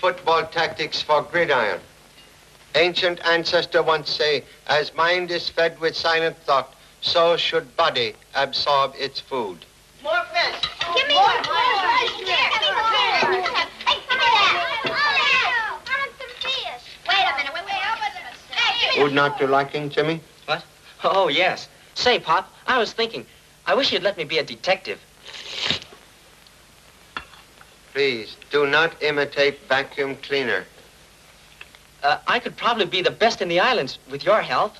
Football tactics for gridiron. Ancient ancestor once say, as mind is fed with silent thought, so should body absorb its food. More fish. Give me more fish. Hey, some of that. I want some fish. Wait a minute. Wait. Food not to liking, Jimmy? What? Oh, yes. Say, Pop, I was thinking, I wish you'd let me be a detective. Please, do not imitate vacuum cleaner. I could probably be the best in the islands with your help.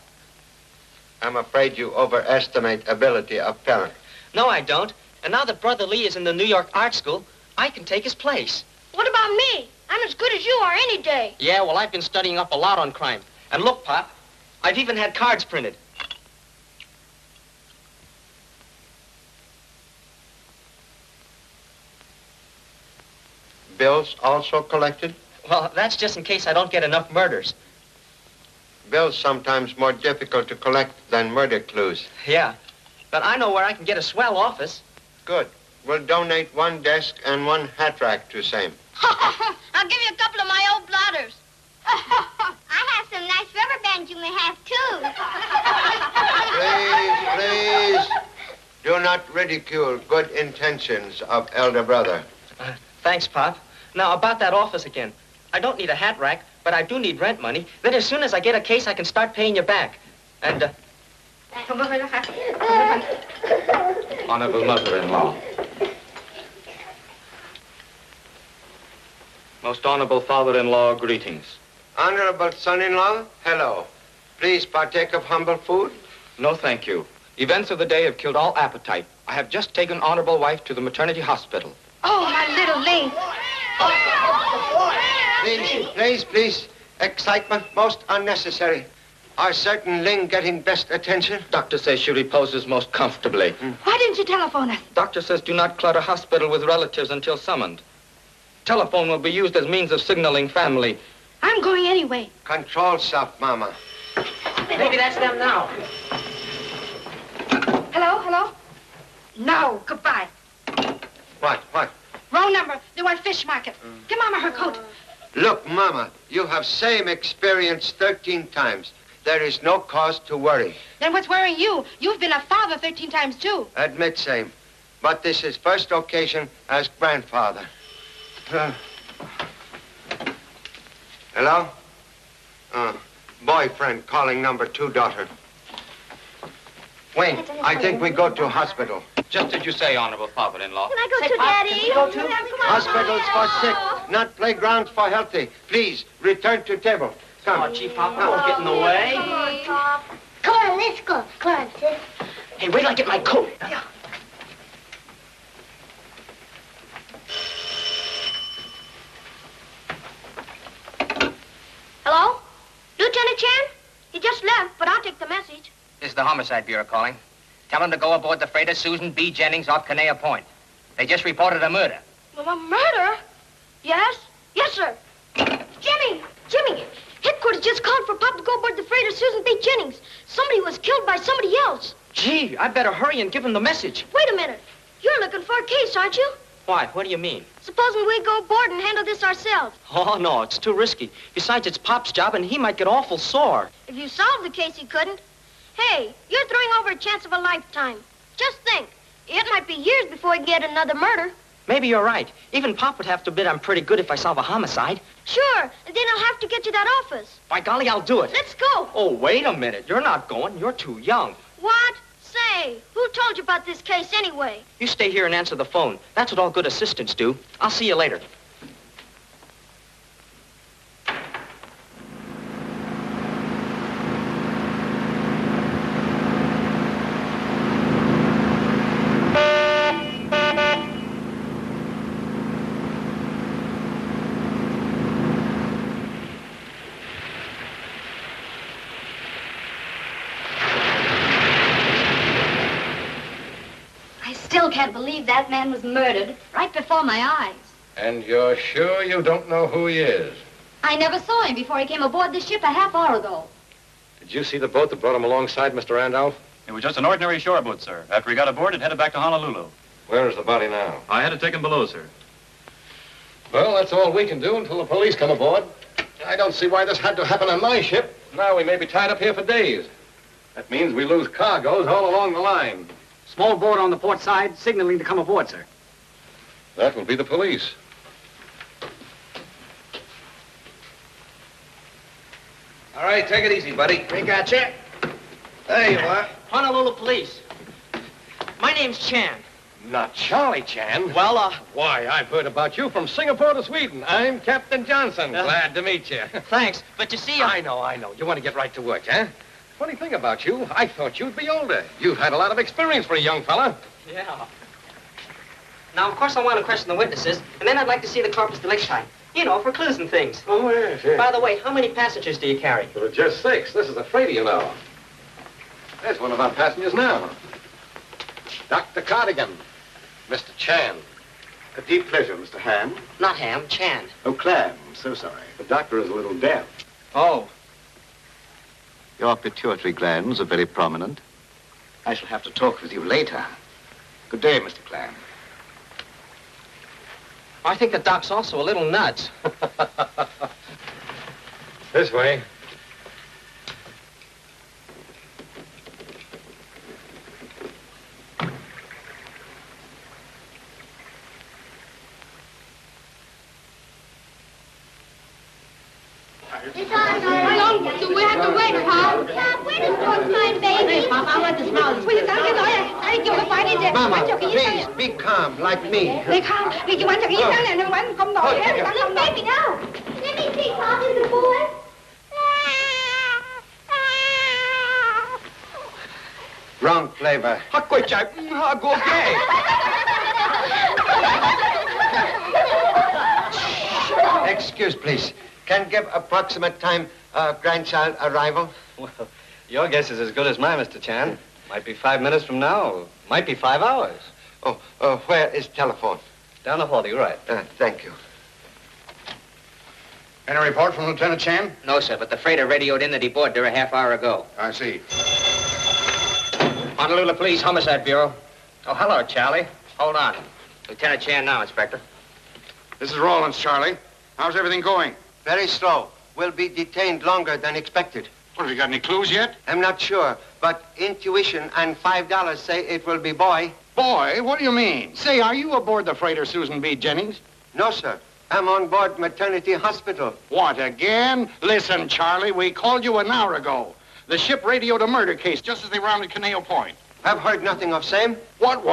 I'm afraid you overestimate ability of parent. No, I don't. And now that Brother Lee is in the New York Art School, I can take his place. What about me? I'm as good as you are any day. Yeah, well, I've been studying up a lot on crime. And look, Pop, I've even had cards printed. Bills also collected? Well, that's just in case I don't get enough murders. Bills sometimes more difficult to collect than murder clues. Yeah, but I know where I can get a swell office. Good. We'll donate one desk and one hat rack to same. I'll give you a couple of my old blotters. I have some nice rubber bands you may have, too. Please, do not ridicule good intentions of elder brother. Thanks, Pop. Now, about that office again. I don't need a hat rack, but I do need rent money. Then as soon as I get a case, I can start paying you back. And, Honorable mother-in-law. Most honorable father-in-law, greetings. Honorable son-in-law, hello. Please partake of humble food. No, thank you. Events of the day have killed all appetite. I have just taken honorable wife to the maternity hospital. Oh, my little Ling. Please. Excitement most unnecessary. Are certain Ling getting best attention? Doctor says she reposes most comfortably. Why didn't you telephone us? Doctor says do not clutter hospital with relatives until summoned. Telephone will be used as means of signaling family. I'm going anyway. Control self, Mama. maybe that's them now. Hello? No, goodbye. What? Wrong number. They want fish market. Give Mama her coat. Look, Mama, you have same experience 13 times. There is no cause to worry. Then what's worrying you? You've been a father 13 times, too. Admit same. But this is first occasion as grandfather. Hello? Boyfriend calling number 2 daughter. Wayne, I think we go to hospital. Just as you say, honorable father-in-law. Can I go too, Daddy? Can we go too? Hospitals for sick, not playgrounds for healthy. Please, return to table. Come. Oh, gee, Pop, I won't get in the way. Come on, let's go. Come on, sis. Hey, wait till I get my coat. Yeah. Hello? Lieutenant Chan? He just left, but I'll take the message. This is the Homicide Bureau calling. Tell them to go aboard the freighter Susan B. Jennings off Kanea Point. They just reported a murder. A murder? Yes? Yes, sir. Jimmy! Headquarters just called for Pop to go aboard the freighter Susan B. Jennings. Somebody was killed by somebody else. Gee, I better hurry and give him the message. Wait a minute. You're looking for a case, aren't you? Why? What do you mean? Supposing we go aboard and handle this ourselves. Oh, no, it's too risky. Besides, it's Pop's job, and he might get awful sore. If you solved the case, he couldn't. Hey, you're throwing over a chance of a lifetime. Just think. It might be years before we get another murder. Maybe you're right. Even Pop would have to admit I'm pretty good if I solve a homicide. Sure, and then I'll have to get you that office. By golly, I'll do it. Let's go. Oh, wait a minute. You're not going. You're too young. What? Say, Hey, who told you about this case anyway? You stay here and answer the phone. That's what all good assistants do. I'll see you later. Still can't believe that man was murdered right before my eyes. And you're sure you don't know who he is? I never saw him before he came aboard the ship a half hour ago. Did you see the boat that brought him alongside, Mr. Randolph? It was just an ordinary shore boat, sir. After he got aboard, it headed back to Honolulu. Where is the body now? I had it taken below, sir. Well, that's all we can do until the police come aboard. I don't see why this had to happen on my ship. Now we may be tied up here for days. That means we lose cargoes all along the line. Small boat on the port side, signaling to come aboard, sir. That will be the police. All right, take it easy, buddy. We got you. There you are. Honolulu Police. My name's Chan. Not Charlie Chan. Well, Why, I've heard about you from Singapore to Sweden. I'm Captain Johnson. Glad to meet you. Thanks. But you see, I know. You want to get right to work, huh? Funny thing about you, I thought you'd be older. You've had a lot of experience for a young fella. Yeah. Now, of course, I want to question the witnesses, and then I'd like to see the corpus delicti. You know, for clues and things. Oh, yes. By the way, how many passengers do you carry? There are just 6. This is a freighter, you know. There's one of our passengers now. Dr. Cardigan. Mr. Chan. A deep pleasure, Mr. Ham. Not Ham, Chan. Oh, Clam. So sorry. The doctor is a little deaf. Oh. Your pituitary glands are very prominent. I shall have to talk with you later. Good day, Mr. Clam. I think the doc's also a little nuts. This way. We have to wait, Pop. Pop, where does George find baby? Pop, I want to smell this. Mama, please, be calm, like me. They come. You want to eat and then one come down here. Little baby now. Let me see, Pop, is the boy. Wrong flavor. Excuse, please. Can give approximate time grandchild arrival? Well, your guess is as good as mine, Mr. Chan. Might be 5 minutes from now. Might be 5 hours. Oh, where is telephone? Down the hall to your right. Thank you. Any report from Lieutenant Chan? No, sir, but the freighter radioed in that he boarded there a half hour ago. I see. Honolulu Police Homicide Bureau. Oh, hello, Charlie. Hold on. Lieutenant Chan now, Inspector. This is Rawlins, Charlie. How's everything going? Very slow. Will be detained longer than expected. What, have you got any clues yet? I'm not sure, but intuition and $5 say it will be boy. Boy, what do you mean? Say, are you aboard the freighter Susan B. Jennings? No, sir. I'm on board maternity hospital. What, again? Listen, Charlie, we called you an hour ago. The ship radioed a murder case just as they rounded Caneo Point. I've heard nothing of same. What?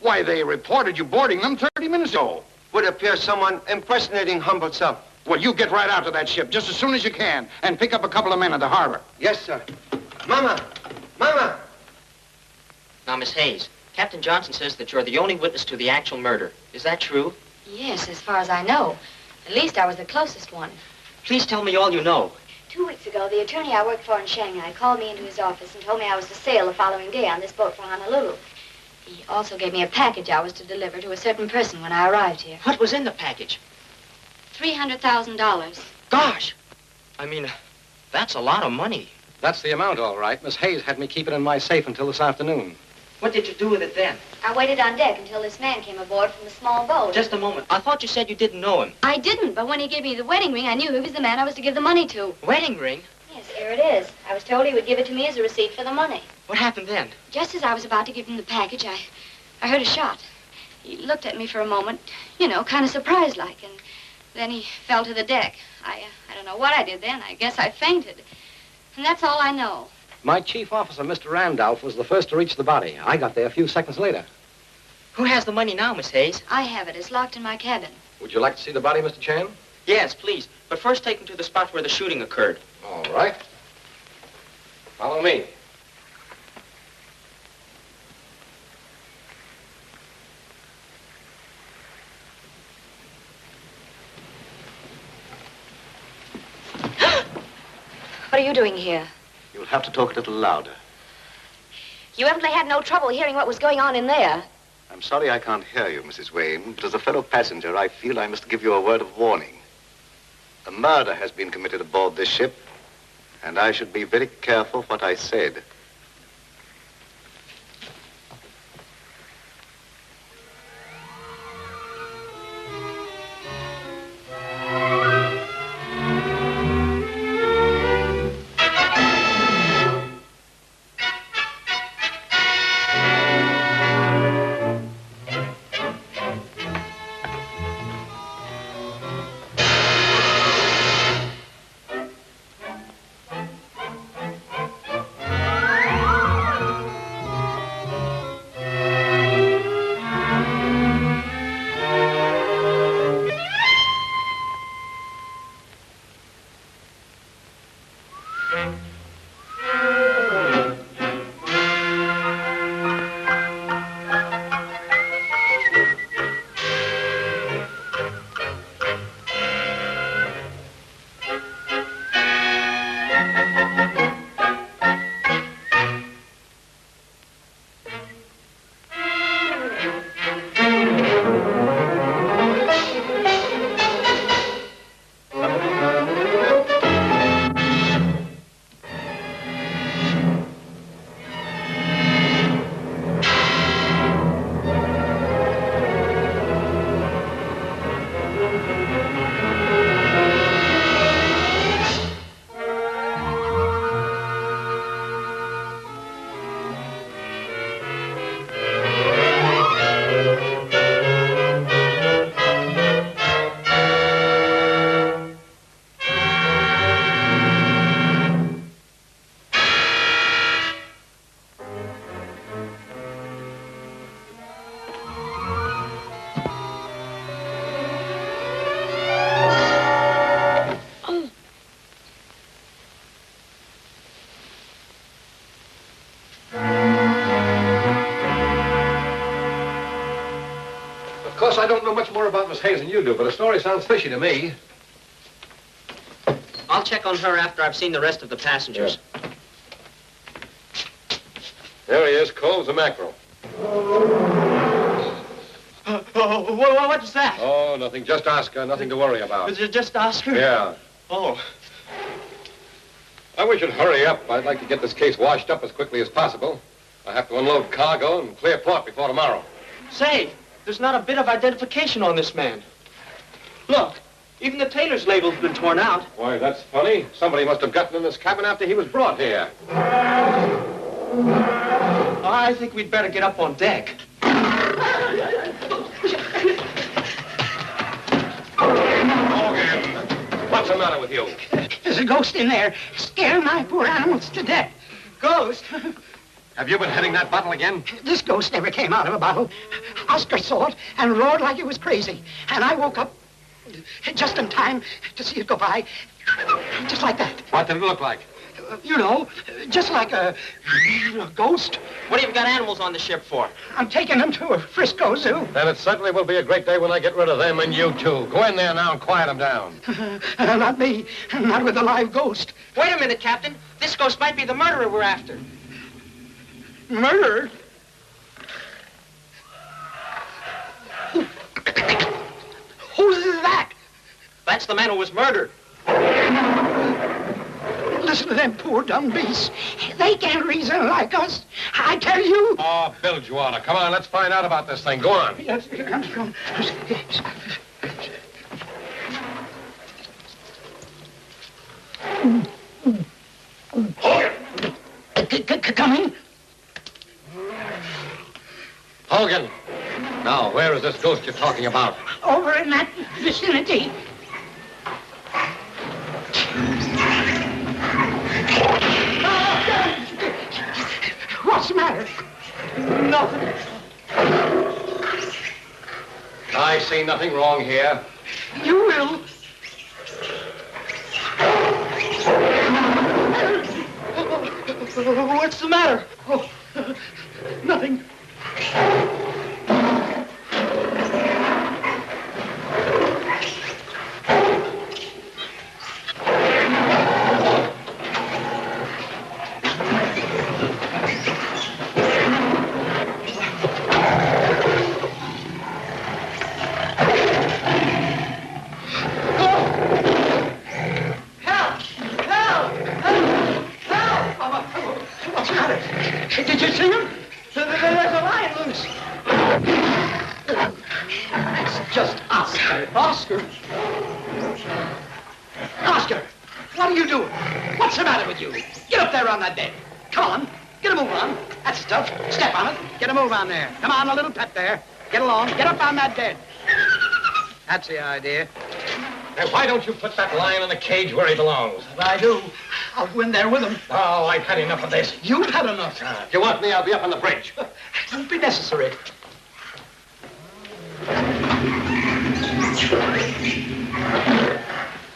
Why, they reported you boarding them 30 minutes ago. Would appear someone impersonating humble self. Well, you get right out to that ship just as soon as you can and pick up a couple of men at the harbor. Yes, sir. Mama! Mama! Now, Miss Hayes, Captain Johnson says that you're the only witness to the actual murder. Is that true? Yes, as far as I know. At least I was the closest one. Please tell me all you know. 2 weeks ago, the attorney I worked for in Shanghai called me into his office and told me I was to sail the following day on this boat for Honolulu. He also gave me a package I was to deliver to a certain person when I arrived here. What was in the package? $300,000. Gosh! I mean, that's a lot of money. That's the amount, all right. Miss Hayes had me keep it in my safe until this afternoon. What did you do with it then? I waited on deck until this man came aboard from the small boat. Just a moment. I thought you said you didn't know him. I didn't, but when he gave me the wedding ring, I knew he was the man I was to give the money to. Wedding ring? Yes, here it is. I was told he would give it to me as a receipt for the money. What happened then? Just as I was about to give him the package, I heard a shot. He looked at me for a moment, you know, kind of surprised-like, and then he fell to the deck. I don't know what I did then. I guess I fainted. And that's all I know. My chief officer, Mr. Randolph, was the first to reach the body. I got there a few seconds later. Who has the money now, Miss Hayes? I have it. It's locked in my cabin. Would you like to see the body, Mr. Chan? Yes, please. But first take him to the spot where the shooting occurred. All right. Follow me. What are you doing here? You'll have to talk a little louder. You evidently had no trouble hearing what was going on in there. I'm sorry I can't hear you, Mrs. Wayne, but as a fellow passenger, I feel I must give you a word of warning. A murder has been committed aboard this ship, and I should be very careful what I said. Of course, I don't know much more about Miss Hayes than you do, but the story sounds fishy to me. I'll check on her after I've seen the rest of the passengers. Yeah. There he is, Coles, the mackerel. What was that? Oh, nothing. Just Oscar. Nothing to worry about. Was it just Oscar? Yeah. Oh. I wish you'd hurry up. I'd like to get this case washed up as quickly as possible. I have to unload cargo and clear port before tomorrow. Say, there's not a bit of identification on this man. Look, even the tailor's label's been torn out. Why, that's funny. Somebody must have gotten in this cabin after he was brought here. I think we'd better get up on deck. Morgan, what's the matter with you? There's a ghost in there, scaring my poor animals to death. Ghost? Have you been hitting that bottle again? This ghost never came out of a bottle. Oscar saw it and roared like it was crazy. And I woke up just in time to see it go by. Just like that. What did it look like? You know, just like a ghost. What have you got animals on the ship for? I'm taking them to a Frisco zoo. Then it certainly will be a great day when I get rid of them and you too. Go in there now and quiet them down. Not me. Not with a live ghost. Wait a minute, Captain. This ghost might be the murderer we're after. Murder? Who's that? That's the man who was murdered. Listen to them poor dumb beasts. They can't reason like us. I tell you. Oh, Bill Juana, come on, let's find out about this thing. Go on. Yes, Coming. Hogan. Now, where is this ghost you're talking about? Over in that vicinity. the matter? Nothing. I see nothing wrong here. You will. What's the matter? Oh, nothing. Did you see him? There's a lion loose. It's just Oscar. Oscar? Oscar, what are you doing? What's the matter with you? Get up there on that bed. Come on, get a move on. That's the stuff. Step on it. Get a move on there. Come on, a little pep there. Get along. Get up on that bed. That's the idea. Now, why don't you put that lion in the cage where he belongs? If I do, I'll go in there with him. Oh, I've had enough of this. You've had enough. If you want me, I'll be up on the bridge. Won't be necessary.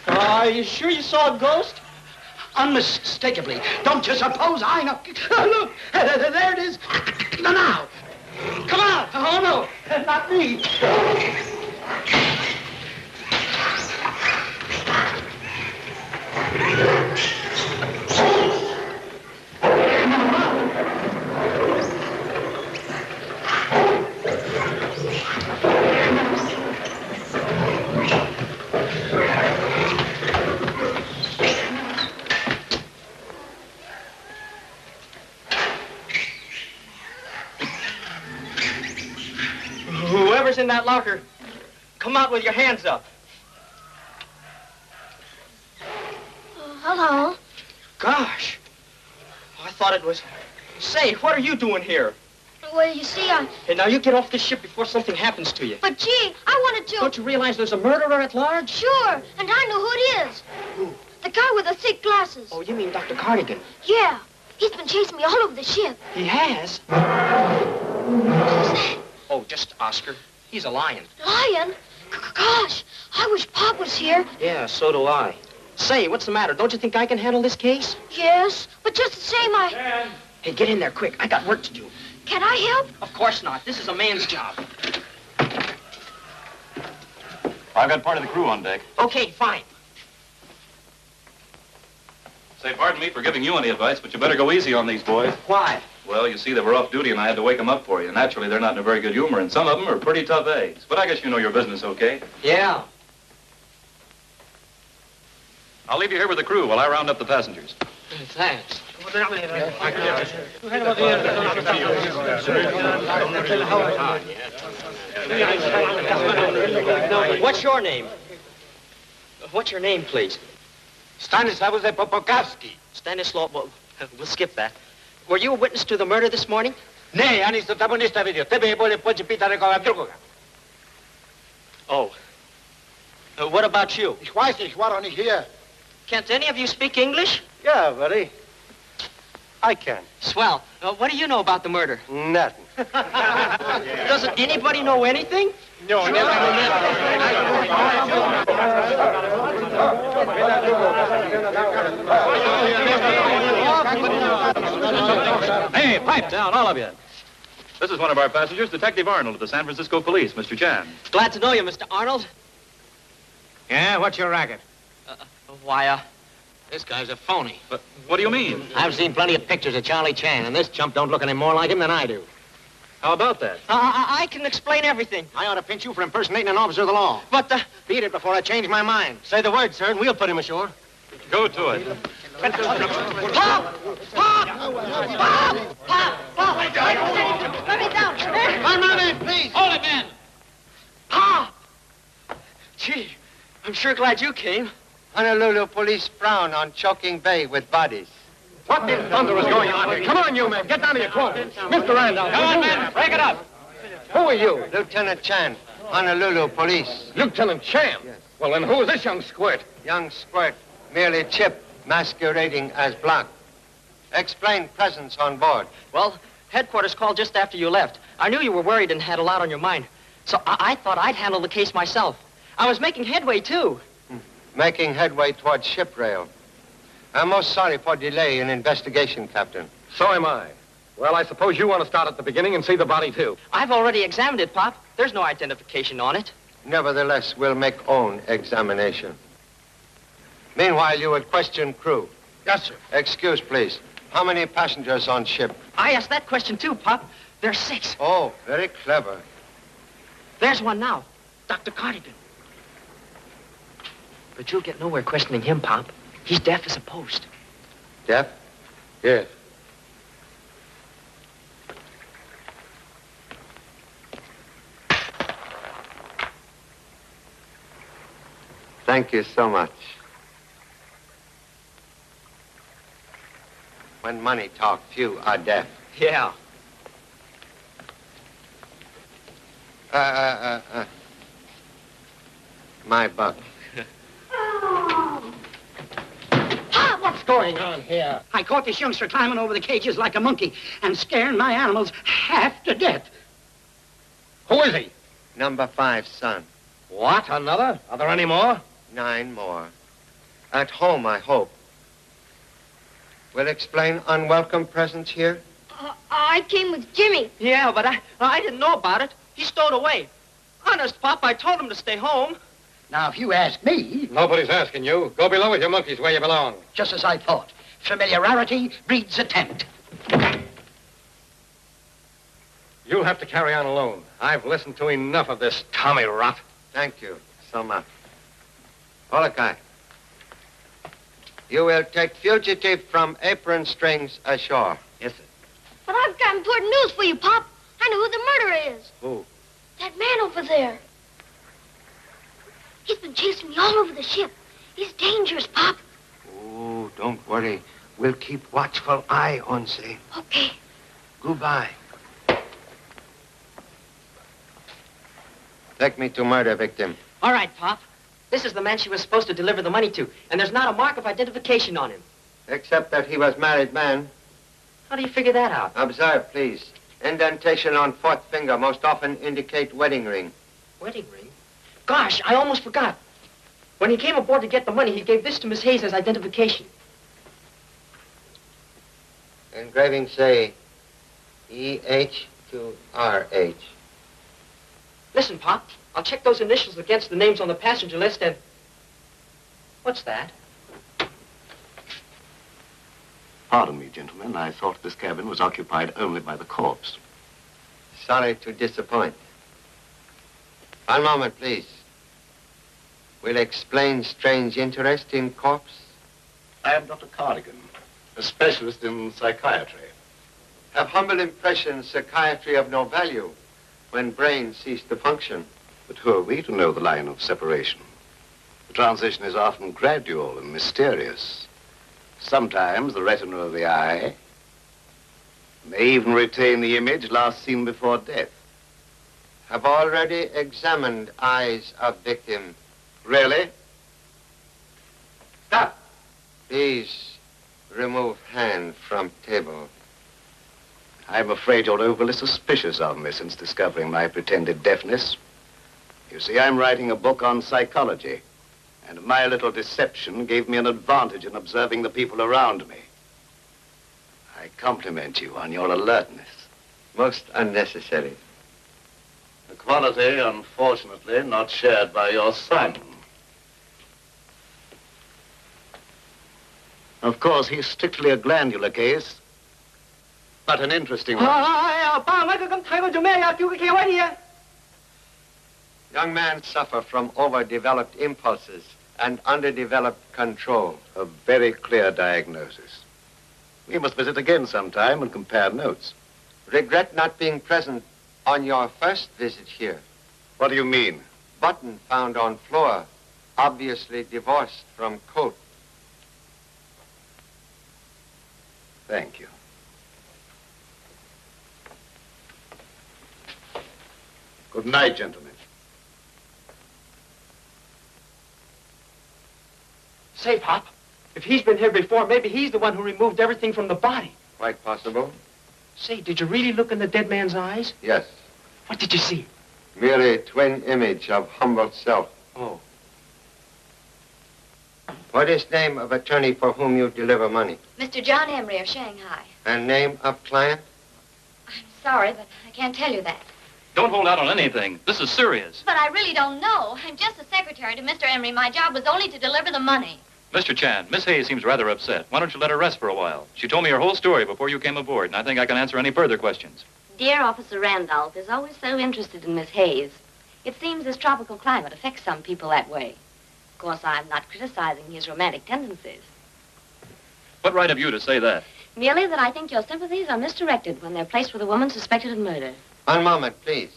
Are you sure you saw a ghost? Unmistakably. Don't you suppose I know? Look, there it is. Now. Come on. Oh, no, not me. Whoever's in that locker, come out with your hands up. Hello. Gosh. I thought it was... Say, what are you doing here? Well, you see, Hey, now you get off this ship before something happens to you. But, gee, I wanted to... Don't you realize there's a murderer at large? Sure, and I know who it is. Who? The guy with the thick glasses. Oh, you mean Dr. Cardigan? Yeah. He's been chasing me all over the ship. He has? Who's that? Oh, just Oscar. He's a lion. Lion? Gosh, I wish Pop was here. Yeah, so do I. Say, what's the matter? Don't you think I can handle this case? Yes, but just the same, Hey, get in there quick. I got work to do. Can I help? Of course not. This is a man's job. I've got part of the crew on deck. Okay, fine. Say, pardon me for giving you any advice, but you better go easy on these boys. Why? Well, you see, they were off duty, and I had to wake them up for you. Naturally, they're not in a very good humor, and some of them are pretty tough eggs. But I guess you know your business, okay? Yeah. I'll leave you here with the crew while I round up the passengers. Thanks. What's your name? What's your name, please? Stanislaus Popokowski. Stanislaw, well, we'll skip that. Were you a witness to the murder this morning? Ναι, αν είστε ταπονίστα βίντεο. Τebe μπορεί πότσι πίτα ρεκόγα δρούκογα. Oh. What about you? Ich weiß nicht, war doch nicht hier. Can't any of you speak English? Yeah, buddy. I can. Swell. What do you know about the murder? Nothing. Doesn't anybody know anything? No, never. Hey, pipe down, all of you. This is one of our passengers, Detective Arnold of the San Francisco Police, Mr. Chan. Glad to know you, Mr. Arnold. Yeah, what's your racket? Why, This guy's a phony. But what do you mean? I've seen plenty of pictures of Charlie Chan, and this chump don't look any more like him than I do. How about that? I can explain everything. I ought to pinch you for impersonating an officer of the law. But, Beat it before I change my mind. Say the word, sir, and we'll put him ashore. Go to it. Pop! Pop! Pop! Pop! Pop! Let me down. My money, please. Hold it, man! Pop! Gee, I'm sure glad you came. Honolulu police frown on choking Bay with bodies. What in thunder is going on here? Come on, you men. Get down to your quarters. Mr. Randolph. Come on, men. Break it up. Who are you? Lieutenant Chan, Honolulu police. Lieutenant Chan. Yes. Well, then who is this young squirt? Young squirt, merely Chip, masquerading as Black. Explain presence on board. Well, Headquarters called just after you left. I knew you were worried and had a lot on your mind. So I thought I'd handle the case myself. I was making headway, too. Making headway towards ship rail. I'm most sorry for delay in investigation, Captain. So am I. Well, I suppose you want to start at the beginning and see the body, too. I've already examined it, Pop. There's no identification on it. Nevertheless, we'll make own examination. Meanwhile, you will question crew. Yes, sir. Excuse, please. How many passengers on ship? I asked that question, too, Pop. There's 6. Oh, very clever. There's one now. Dr. Cardigan. But you'll get nowhere questioning him, Pop. He's deaf as a post. Deaf? Yes. Thank you so much. When money talk, few are deaf. Yeah. My buck. What's going on here? I caught this youngster climbing over the cages like a monkey and scaring my animals half to death. Who is he? Number 5, son. What? Another? Are there any more? 9 more. At home, I hope. Will explain unwelcome presence here? I came with Jimmy. Yeah, but I didn't know about it. He stowed away. Honest, Pop, I told him to stay home. Now, if you ask me... Nobody's asking you. Go below with your monkeys where you belong. Just as I thought. Familiarity breeds attempt. You'll have to carry on alone. I've listened to enough of this Tommy rot. Thank you so much. Holokai, you will take fugitive from apron strings ashore. Yes, sir. But I've got important news for you, Pop. I know who the murderer is. Who? That man over there. He's been chasing me all over the ship. He's dangerous, Pop. Oh, don't worry. We'll keep watchful eye on Zane. Okay. Goodbye. Take me to murder victim. All right, Pop. This is the man she was supposed to deliver the money to, and there's not a mark of identification on him. Except that he was married man. How do you figure that out? Observe, please. Indentation on 4th finger most often indicate wedding ring. Wedding ring? Gosh, I almost forgot. When he came aboard to get the money, he gave this to Miss Hayes as identification. Engraving say E-H to R-H. Listen, Pop. I'll check those initials against the names on the passenger list and... What's that? Pardon me, gentlemen. I thought this cabin was occupied only by the corpse. Sorry to disappoint. One moment, please. Will explain strange interest in corpse? I am Dr. Cardigan, a specialist in psychiatry. Have humble impression psychiatry of no value when brain cease to function. But who are we to know the line of separation? The transition is often gradual and mysterious. Sometimes the retina of the eye may even retain the image last seen before death. Have already examined eyes of victim. Really? Stop. Please remove hand from table. I'm afraid you're overly suspicious of me since discovering my pretended deafness. You see, I'm writing a book on psychology, and my little deception gave me an advantage in observing the people around me. I compliment you on your alertness. Most unnecessary. A quality, unfortunately, not shared by your son. Of course, he's strictly a glandular case, but an interesting one. Young man suffer from overdeveloped impulses and underdeveloped control. A very clear diagnosis. We must visit again sometime and compare notes. Regret not being present on your first visit here. What do you mean? Button found on floor, obviously divorced from coat. Thank you. Good night, gentlemen. Say, Pop, if he's been here before, maybe he's the one who removed everything from the body. Quite possible. Say, did you really look in the dead man's eyes? Yes. What did you see? Merely a twin image of humble self. Oh. What is name of attorney for whom you deliver money? Mr. John Emery of Shanghai. And name of client? I'm sorry, but I can't tell you that. Don't hold out on anything. This is serious. But I really don't know. I'm just a secretary to Mr. Emery. My job was only to deliver the money. Mr. Chan, Miss Hayes seems rather upset. Why don't you let her rest for a while? She told me her whole story before you came aboard, and I think I can answer any further questions. Dear Officer Randolph is always so interested in Miss Hayes. It seems this tropical climate affects some people that way. Of course, I'm not criticizing his romantic tendencies. What right have you to say that? Merely that I think your sympathies are misdirected when they're placed with a woman suspected of murder. One moment, please.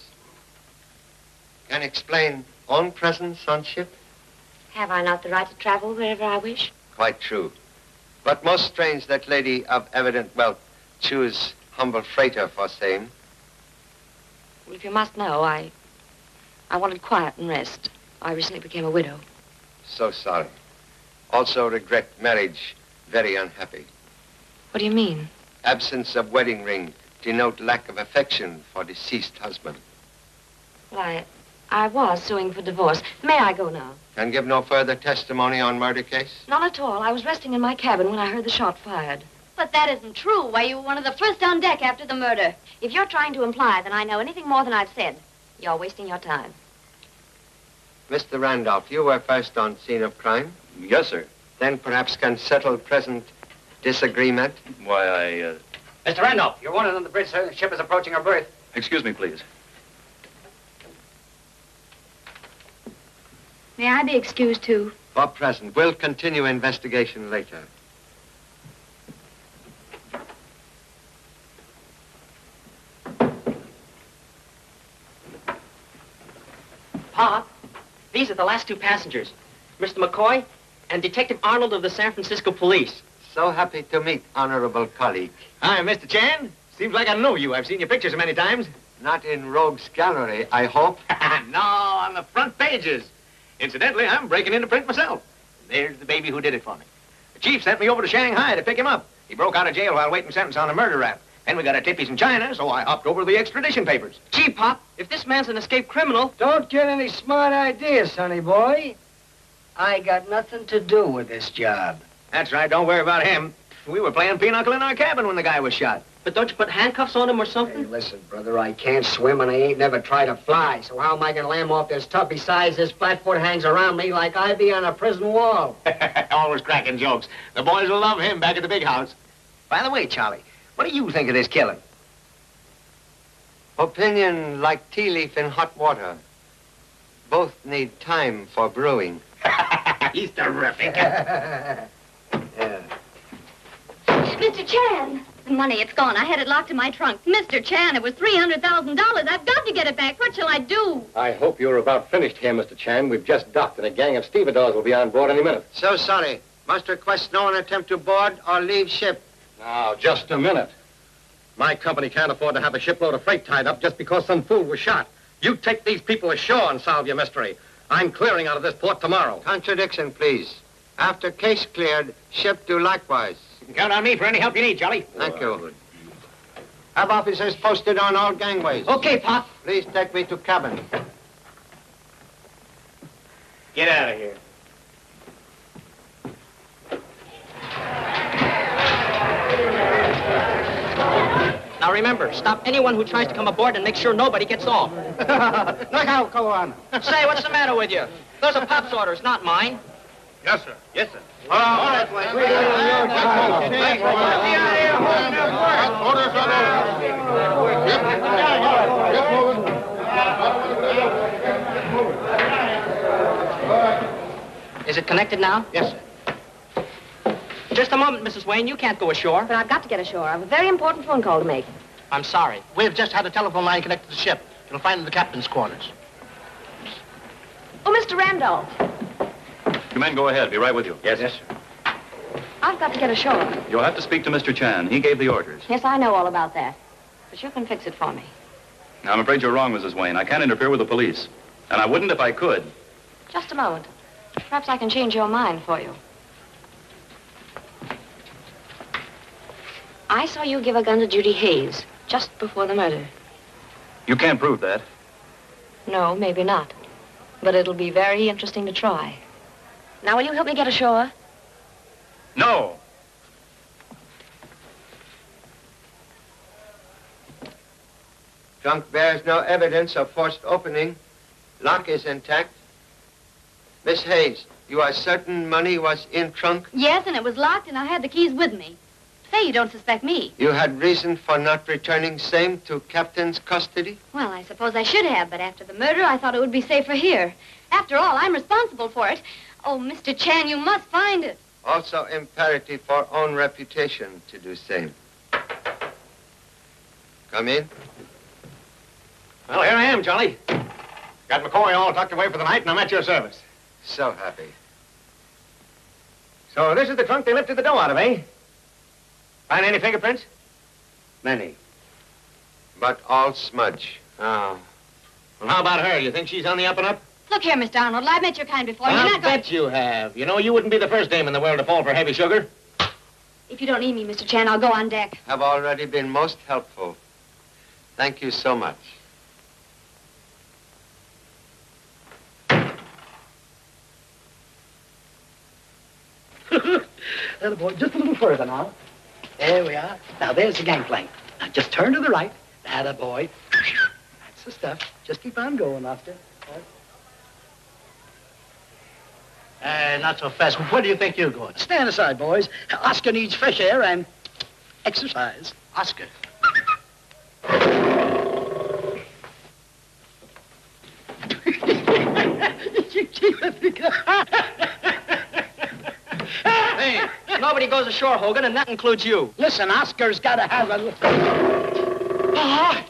Can explain own presence on ship? Have I not the right to travel wherever I wish? Quite true. But most strange that lady of evident wealth choose humble freighter for same. Well, if you must know, I wanted quiet and rest. I recently became a widow. So sorry. Also regret marriage. Very unhappy. What do you mean? Absence of wedding ring denote lack of affection for deceased husband. Well, I was suing for divorce. May I go now? Can give no further testimony on murder case? Not at all. I was resting in my cabin when I heard the shot fired. But that isn't true. Why, you were one of the first on deck after the murder. If you're trying to imply that I know anything more than I've said, you're wasting your time. Mr. Randolph, you were first on scene of crime? Yes, sir. Then perhaps can settle present disagreement? Why, Mr. Randolph, you're wanted on the bridge, sir. The ship is approaching our berth. Excuse me, please. May I be excused, too? For present. We'll continue investigation later. Pop, these are the last two passengers. Mr. McCoy and Detective Arnold of the San Francisco Police. So happy to meet honorable colleague. Hi, Mr. Chan. Seems like I know you. I've seen your pictures many times. Not in Rogue's Gallery, I hope. No, on the front pages. Incidentally, I'm breaking into print myself. There's the baby who did it for me. The chief sent me over to Shanghai to pick him up. He broke out of jail while waiting sentence on a murder rap. Then we got a tip he's in China, so I hopped over to the extradition papers. Gee, Pop, if this man's an escaped criminal... Don't get any smart ideas, sonny boy. I got nothing to do with this job. That's right, don't worry about him. We were playing pinochle in our cabin when the guy was shot. But don't you put handcuffs on him or something? Hey, listen, brother, I can't swim and I ain't never tried to fly. So how am I gonna land off this tub? Besides, this flatfoot hangs around me like ivy on a prison wall. Always cracking jokes. The boys will love him back at the big house. By the way, Charlie, what do you think of this killing? Opinion like tea leaf in hot water. Both need time for brewing. He's terrific. Yeah. Mr. Chan! The money, it's gone. I had it locked in my trunk. Mr. Chan, it was $300,000. I've got to get it back. What shall I do? I hope you're about finished here, Mr. Chan. We've just docked, and a gang of stevedores will be on board any minute. So sorry. Must request no one attempt to board or leave ship. Now, just a minute. My company can't afford to have a shipload of freight tied up just because some fool was shot. You take these people ashore and solve your mystery. I'm clearing out of this port tomorrow. Contradiction, please. After case cleared, ship do likewise. You can count on me for any help you need, Charlie. Thank you. Have officers posted on all gangways. Okay, Pop. Please take me to cabin. Get out of here. Now remember, stop anyone who tries to come aboard and make sure nobody gets off. Look out, go on. Say, what's the matter with you? Those are Pop's orders, not mine. Yes, sir. Yes, sir. All right, Is it connected now? Yes, sir. Just a moment, Mrs. Wayne. You can't go ashore. But I've got to get ashore. I have a very important phone call to make. I'm sorry. We've just had a telephone line connected to the ship. You'll find it in the captain's quarters. Oh, Mr. Randolph, You men go ahead. Be right with you. Yes, sir. I've got to get ashore. You'll have to speak to Mr. Chan. He gave the orders. Yes, I know all about that. But you can fix it for me. Now, I'm afraid you're wrong, Mrs. Wayne. I can't interfere with the police. And I wouldn't if I could. Just a moment. Perhaps I can change your mind for you. I saw you give a gun to Judy Hayes just before the murder. You can't prove that. No, maybe not. But it'll be very interesting to try. Now, will you help me get ashore? No. Trunk bears no evidence of forced opening. Lock is intact. Miss Hayes, you are certain money was in trunk? Yes, and it was locked, and I had the keys with me. Say, you don't suspect me. You had reason for not returning same to captain's custody? Well, I suppose I should have, but after the murder, I thought it would be safer here. After all, I'm responsible for it. Oh, Mr. Chan, you must find it. Also imperative for own reputation to do same. Come in. Well, here I am, Charlie. Got McCoy all tucked away for the night, and I'm at your service. So happy. So this is the trunk they lifted the dough out of, eh? Find any fingerprints? Many. But all smudge. Oh. Well, how about her? You think she's on the up and up? Look here, Mr. Arnold, I've met your kind before. I'll You're not going... bet you have. You know, you wouldn't be the first dame in the world to fall for heavy sugar. If you don't need me, Mr. Chan, I'll go on deck. Have already been most helpful. Thank you so much. Little boy, just a little further now. There we are. Now, there's the gangplank. Now, just turn to the right. Atta boy. That's the stuff. Just keep on going, Oscar. Not so fast. Where do you think you're going? Stand aside, boys. Oscar needs fresh air and exercise. Oscar. Hey, nobody goes ashore, Hogan, and that includes you. Listen, Oscar's got to have a... Ah!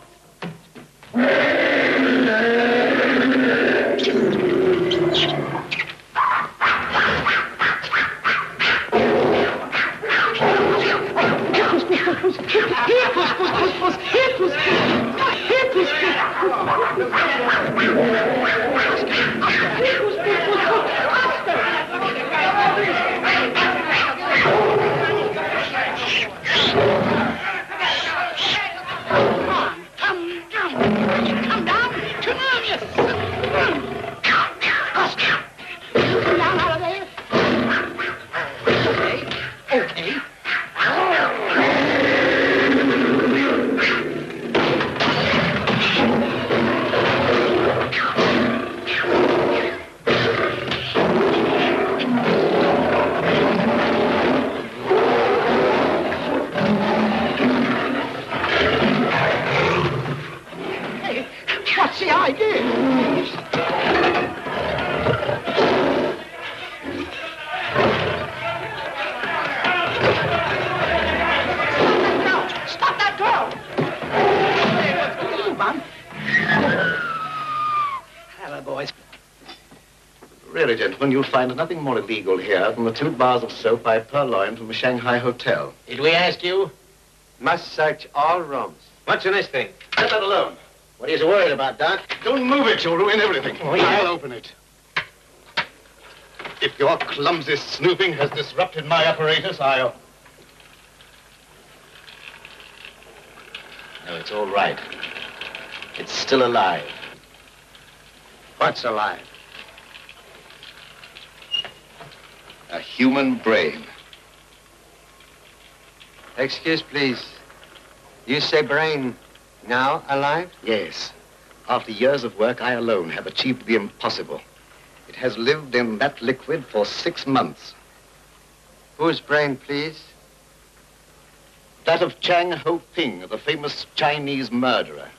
Really, gentlemen, you'll find nothing more illegal here than the 2 bars of soap I purloined from a Shanghai hotel. Did we ask you? Must search all rooms. What's in this thing? Let that alone. What are you so worried about, Doc? Don't move it. You'll ruin everything. Oh, yeah. I'll open it. If your clumsy snooping has disrupted my apparatus, I'll... No, it's all right. It's still alive. What's alive? A human brain. Excuse, please. You say brain now alive? Yes. After years of work, I alone have achieved the impossible. It has lived in that liquid for 6 months. Whose brain, please? That of Chang Ho-ping, the famous Chinese murderer.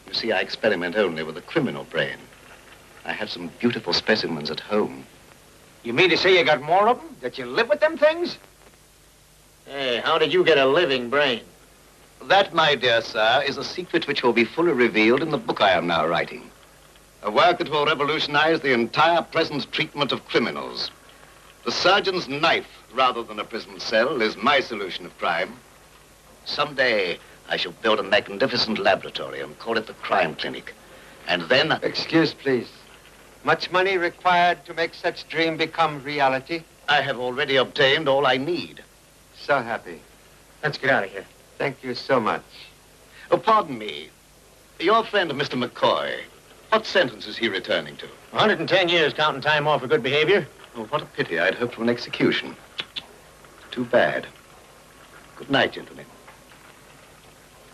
You see, I experiment only with the criminal brain. I have some beautiful specimens at home. You mean to say you got more of them? That you live with them things? Hey, how did you get a living brain? That, my dear sir, is a secret which will be fully revealed in the book I am now writing. A work that will revolutionize the entire present treatment of criminals. The surgeon's knife, rather than a prison cell, is my solution of crime. Someday, I shall build a magnificent laboratory and call it the crime clinic. And then... Excuse, please. Much money required to make such dream become reality? I have already obtained all I need. So happy. Let's get out of here. Thank you so much. Oh, pardon me. Your friend, Mr. McCoy, what sentence is he returning to? 110 years, counting time off for good behavior. Oh, what a pity. I'd hoped for an execution. Too bad. Good night, gentlemen.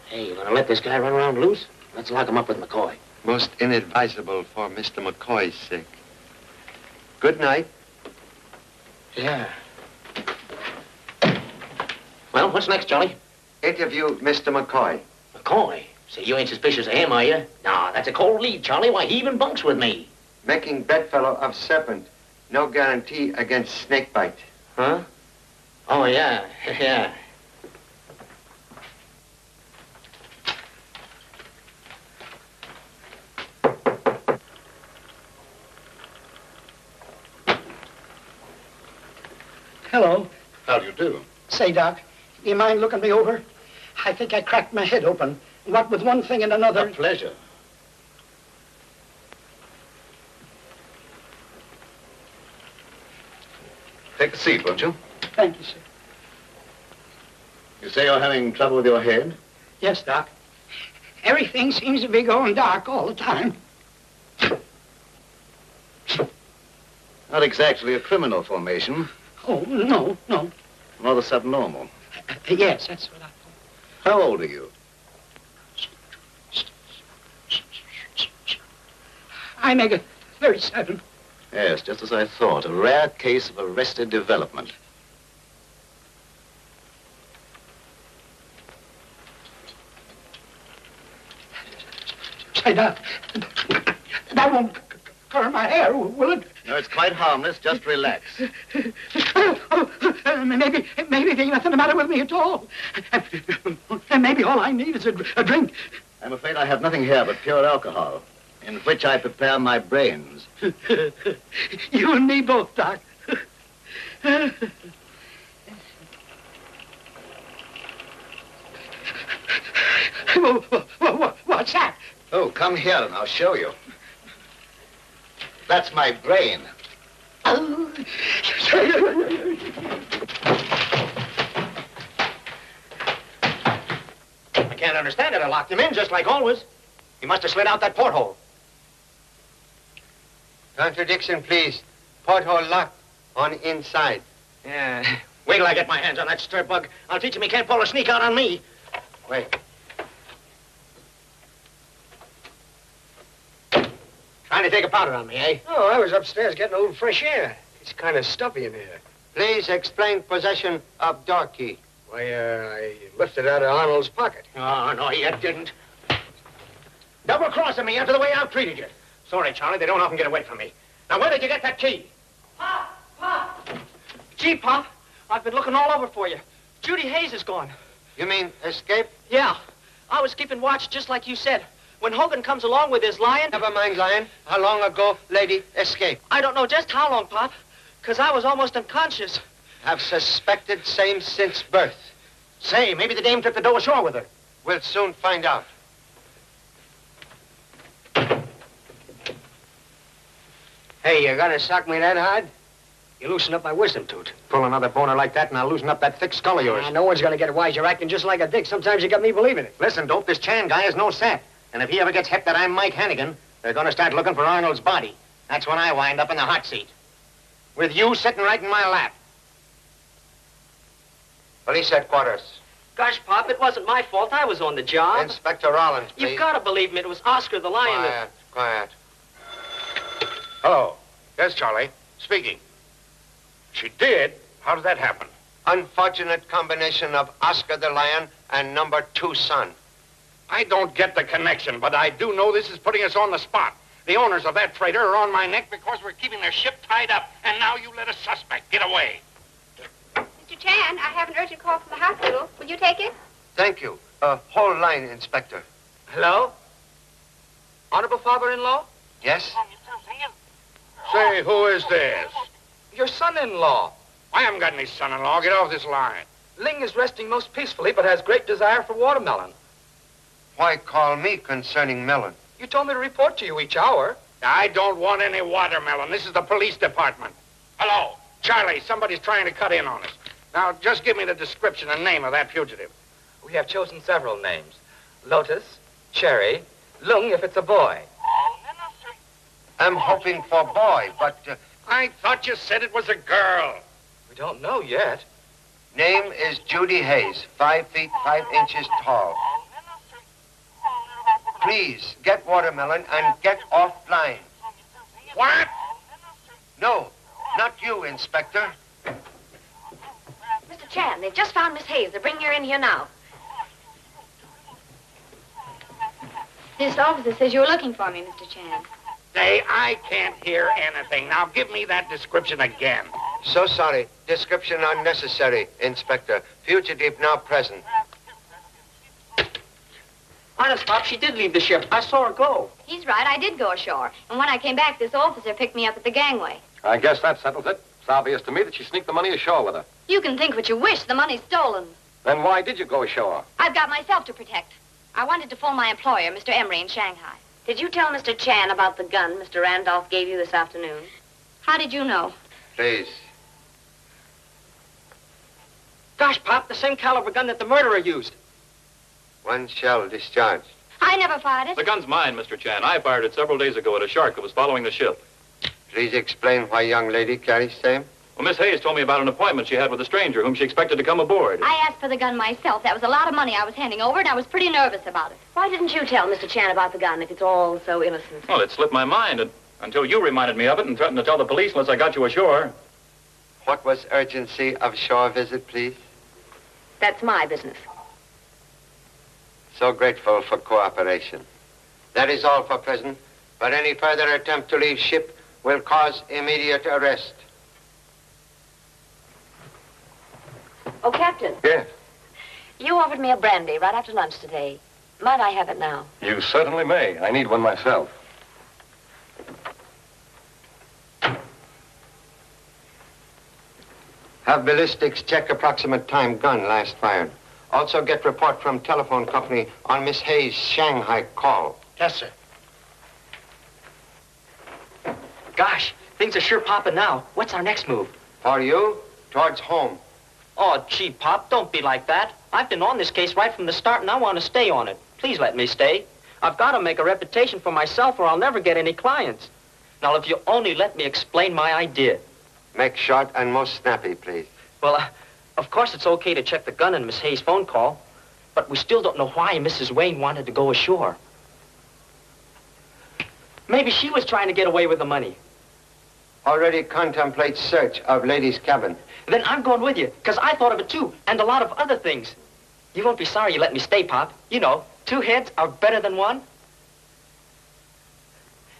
Hey, you gonna let this guy run around loose? Let's lock him up with McCoy. Most inadvisable for Mr. McCoy's sake. Good night. Yeah. Well, what's next, Charlie? Interview Mr. McCoy. McCoy? So you ain't suspicious of him, are you? No, that's a cold lead, Charlie. Why, he even bunks with me. Making bedfellow of serpent. No guarantee against snake bite. Huh? Oh, yeah. Yeah. Hello. How do you do? Say, Doc, do you mind looking me over? I think I cracked my head open. What with one thing and another. A pleasure. Take a seat, won't you? Thank you, sir. You say you're having trouble with your head? Yes, Doc. Everything seems to be going dark all the time. Not exactly a criminal formation. Oh, no. Rather subnormal. Yes, that's what I thought. How old are you? I make it 37. Yes, just as I thought. A rare case of arrested development. Say, Doc, that won't curl my hair, will it? No, it's quite harmless. Just relax. Maybe there ain't nothing the matter with me at all. And maybe all I need is a drink. I'm afraid I have nothing here but pure alcohol, in which I prepare my brains. You and me both, Doc. What's that? Oh, come here and I'll show you. That's my brain. Oh. I can't understand it. I locked him in just like always. He must have slid out that porthole. Contradiction, please. Porthole locked on inside. Yeah. Wait till I get my hands on that stir bug. I'll teach him he can't pull a sneak out on me. Wait. Trying to take a powder on me, eh? Oh, I was upstairs getting a little fresh air. It's kind of stuffy in here. Please explain possession of door key. Why, I lifted it out of Arnold's pocket. Oh, no, you didn't. Double-crossing me after the way I've treated you. Sorry, Charlie, they don't often get away from me. Now, where did you get that key? Pop! Gee, Pop, I've been looking all over for you. Judy Hayes is gone. You mean escape? Yeah. I was keeping watch just like you said. When Hogan comes along with his lion... Never mind, lion. How long ago lady escaped? I don't know just how long, Pop, because I was almost unconscious. Have suspected same since birth. Say, maybe the dame took the dough ashore with her. We'll soon find out. Hey, you gonna sock me that hard? You loosen up my wisdom tooth. Pull another boner like that, and I'll loosen up that thick skull of yours. No one's gonna get wise. You're acting just like a dick. Sometimes you got me believing it. Listen, Dope, this Chan guy is no sap. And if he ever gets hip that I'm Mike Hannigan, they're gonna start looking for Arnold's body. That's when I wind up in the hot seat. With you sitting right in my lap. Police headquarters. Gosh, Pop, it wasn't my fault. I was on the job. Inspector Rollins, please. You've got to believe me. It was Oscar the lion. Quiet. Hello. Yes, Charlie. Speaking. She did? How did that happen? Unfortunate combination of Oscar the lion and number 2 son. I don't get the connection, but I do know this is putting us on the spot. The owners of that freighter are on my neck because we're keeping their ship tied up, and now you let a suspect get away. Mr. Chan, I have an urgent call from the hospital. Will you take it? Thank you. Whole line, Inspector. Hello? Honorable father-in-law? Yes? Say, who is this? Your son-in-law. I haven't got any son-in-law. Get off this line. Ling is resting most peacefully, but has great desire for watermelon. Why call me concerning melon? You told me to report to you each hour. I don't want any watermelon. This is the police department. Hello. Charlie, somebody's trying to cut in on us. Now, just give me the description and name of that fugitive. We have chosen several names. Lotus, Cherry, Lung if it's a boy. I'm hoping for boy, but I thought you said it was a girl. We don't know yet. name is Judy Hayes, 5 feet 5 inches tall. Please, get watermelon and get off line. What? No, not you, Inspector. Mr. Chan, they've just found Miss Hayes. They're bringing her in here now. This officer says you were looking for me, Mr. Chan. I can't hear anything. Now, give me that description again. So sorry. Description unnecessary, Inspector. Fugitive now present. Honest, Pop, she did leave the ship. I saw her go. He's right. I did go ashore. And when I came back, this officer picked me up at the gangway. I guess that settles it. It's obvious to me that she sneaked the money ashore with her. You can think what you wish. The money's stolen. Then why did you go ashore? I've got myself to protect. I wanted to phone my employer, Mr. Emery, in Shanghai. Did you tell Mr. Chan about the gun Mr. Randolph gave you this afternoon? How did you know? Please. Gosh, Pop, the same caliber gun that the murderer used. 1 shell discharged. I never fired it. The gun's mine, Mr. Chan. I fired it several days ago at a shark that was following the ship. Please explain why young lady carries same. Well, Miss Hayes told me about an appointment she had with a stranger whom she expected to come aboard. I asked for the gun myself. That was a lot of money I was handing over, and I was pretty nervous about it. Why didn't you tell Mr. Chan about the gun if it's all so innocent? Well, it slipped my mind until you reminded me of it and threatened to tell the police unless I got you ashore. What was urgency of shore visit, please? That's my business. So grateful for cooperation. That is all for present, but any further attempt to leave ship will cause immediate arrest. Oh, Captain. Yes. You offered me a brandy right after lunch today. Might I have it now? You certainly may. I need one myself. Have ballistics check approximate time gun last fired. Also get report from telephone company on Miss Hayes' Shanghai call. Yes, sir. Gosh, things are sure popping now. What's our next move? For you, towards home. Oh, gee, Pop, don't be like that. I've been on this case right from the start, and I want to stay on it. Please let me stay. I've got to make a reputation for myself, or I'll never get any clients. Now, if you only let me explain my idea. Make short and most snappy, please. Well, of course it's okay to check the gun in Miss Hayes' phone call, but we still don't know why Mrs. Wayne wanted to go ashore. Maybe she was trying to get away with the money. Already contemplate search of lady's cabin. Then I'm going with you, because I thought of it too, and a lot of other things. You won't be sorry you let me stay, Pop. You know, 2 heads are better than 1.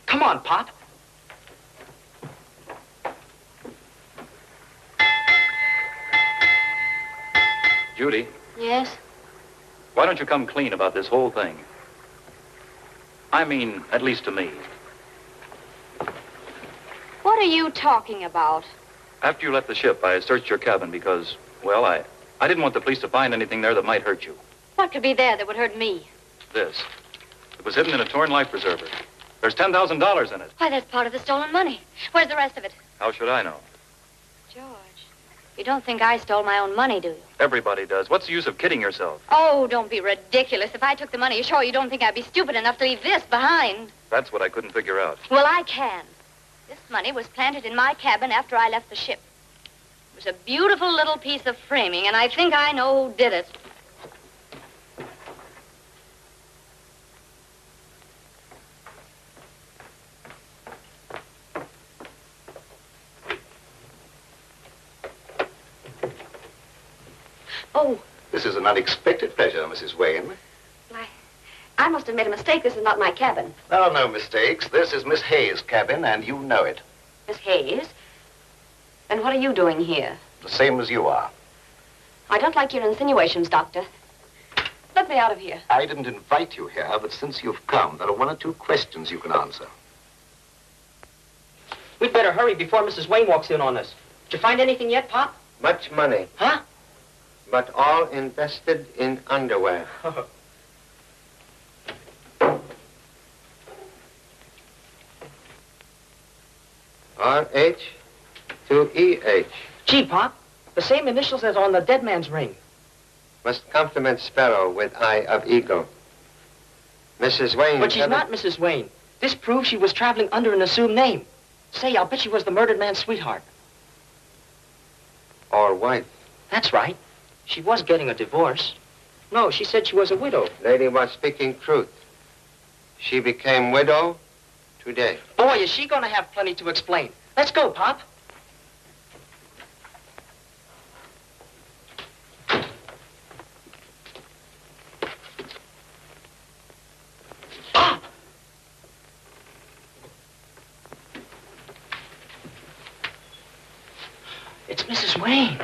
Come on, Pop. Judy, Yes? why don't you come clean about this whole thing? I mean, at least to me. What are you talking about? After you left the ship, I searched your cabin because, well, I didn't want the police to find anything there that might hurt you. What could be there that would hurt me? This. It was hidden in a torn life preserver. There's $10,000 in it. Why, that's part of the stolen money. Where's the rest of it? How should I know? George, you don't think I stole my own money, do you? Everybody does. What's the use of kidding yourself? Oh, don't be ridiculous. If I took the money ashore, you don't think I'd be stupid enough to leave this behind? That's what I couldn't figure out. Well, I can. This money was planted in my cabin after I left the ship. It was a beautiful little piece of framing, and I think I know who did it. Oh, This is an unexpected pleasure, Mrs. Wayne. I must have made a mistake. This is not my cabin. No, no mistakes. This is Miss Hayes' cabin, and you know it. Miss Hayes? Then what are you doing here? The same as you are. I don't like your insinuations, Doctor. Let me out of here. I didn't invite you here, but since you've come, there are 1 or 2 questions you can answer. We'd better hurry before Mrs. Wayne walks in on us. Did you find anything yet, Pop? Much money. Huh? But all invested in underwear. RH to EH. Gee, Pop, The same initials as on the dead man's ring. Must compliment sparrow with eye of eagle. Mrs. Wayne... But she's not Mrs. Wayne. This proves she was traveling under an assumed name. Say, I'll bet she was the murdered man's sweetheart. Or wife. That's right. She was getting a divorce. No, she said she was a widow. Lady was speaking truth. She became widow today. Boy, is she gonna have plenty to explain. Let's go, Pop. It's Mrs. Wayne.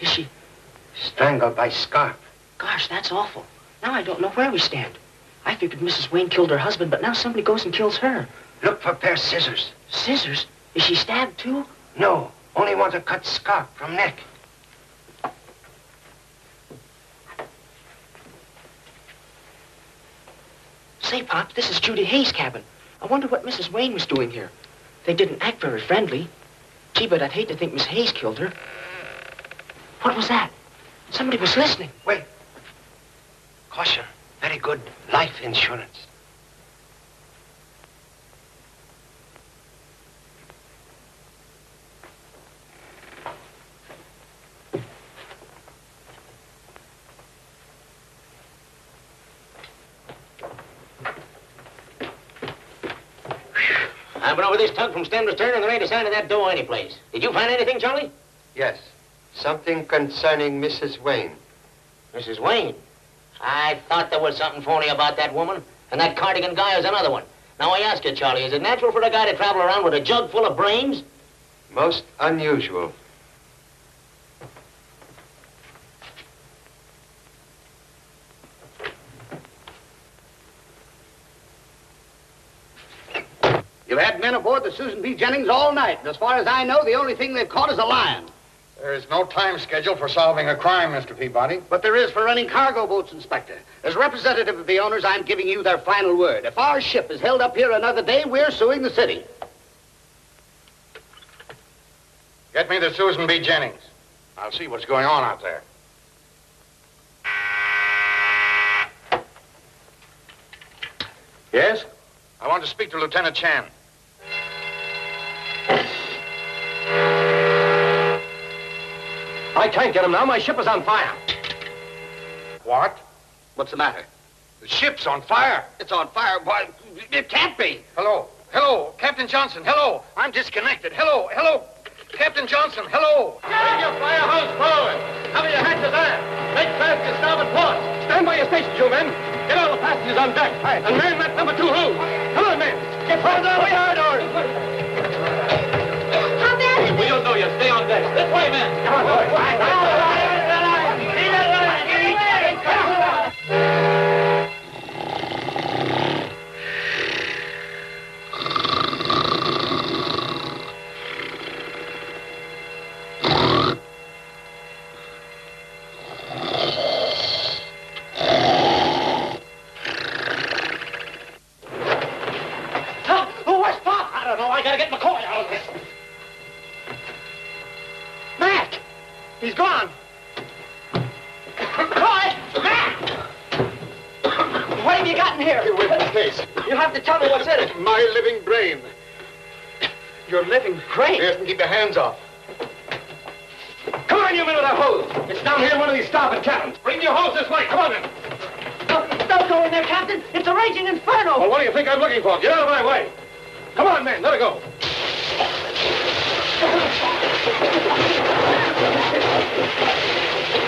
Is she... Strangled by scarf. Gosh, that's awful. Now I don't know where we stand. I figured Mrs. Wayne killed her husband, but now somebody goes and kills her. Look for a pair of scissors. Scissors? Is she stabbed, too? No, only want to cut scarf from neck. Say, Pop, this is Judy Hayes' cabin. I wonder what Mrs. Wayne was doing here. They didn't act very friendly. Gee, but I'd hate to think Miss Hayes killed her. What was that? Somebody was listening. Wait. Caution. Very good life insurance. I've been over this tug from stem to stern, and there ain't a sign of that dough anyplace. Did you find anything, Charlie? Yes. Something concerning Mrs. Wayne. Mrs. Wayne? I thought there was something phony about that woman, and that cardigan guy is another one. Now, I ask you, Charlie, is it natural for a guy to travel around with a jug full of brains? Most unusual. You've had men aboard the Susan B. Jennings all night, and as far as I know, the only thing they've caught is a lion. There is no time schedule for solving a crime, Mr. Peabody. But there is for running cargo boats, Inspector. As representative of the owners, I'm giving you their final word. If our ship is held up here another day, we're suing the city. Get me the Susan B. Jennings. I'll see what's going on out there. Yes? I want to speak to Lieutenant Chan. I can't get him now. My ship is on fire. What? What's the matter? The ship's on fire. It's on fire. Why, it can't be. Hello. Hello. Captain Johnson. Hello. I'm disconnected. Hello. Hello. Captain Johnson. Hello. Bring your fire hose forward. Cover your hatches aft. Make fast your starboard port. Stand by your stations, you men. Get all the passengers on deck. And man that number 2 hose. Come on, men. Get hard on. Hard on. How bad is it? We don't know yet. Stay on deck. This way, men. Come on, boys. He's gone. Roy! Matt! What have you got in here? With the case. You'll have to tell me what's in it. My living brain. Your living brain? Yes, and keep your hands off. Come on, you men with that hose. It's down here in one of these starboard cabins. Bring your hose this way. Come on, men. Don't go in there, Captain. It's a raging inferno. Well, what do you think I'm looking for? Get out of my way. Come on, men. Let her go.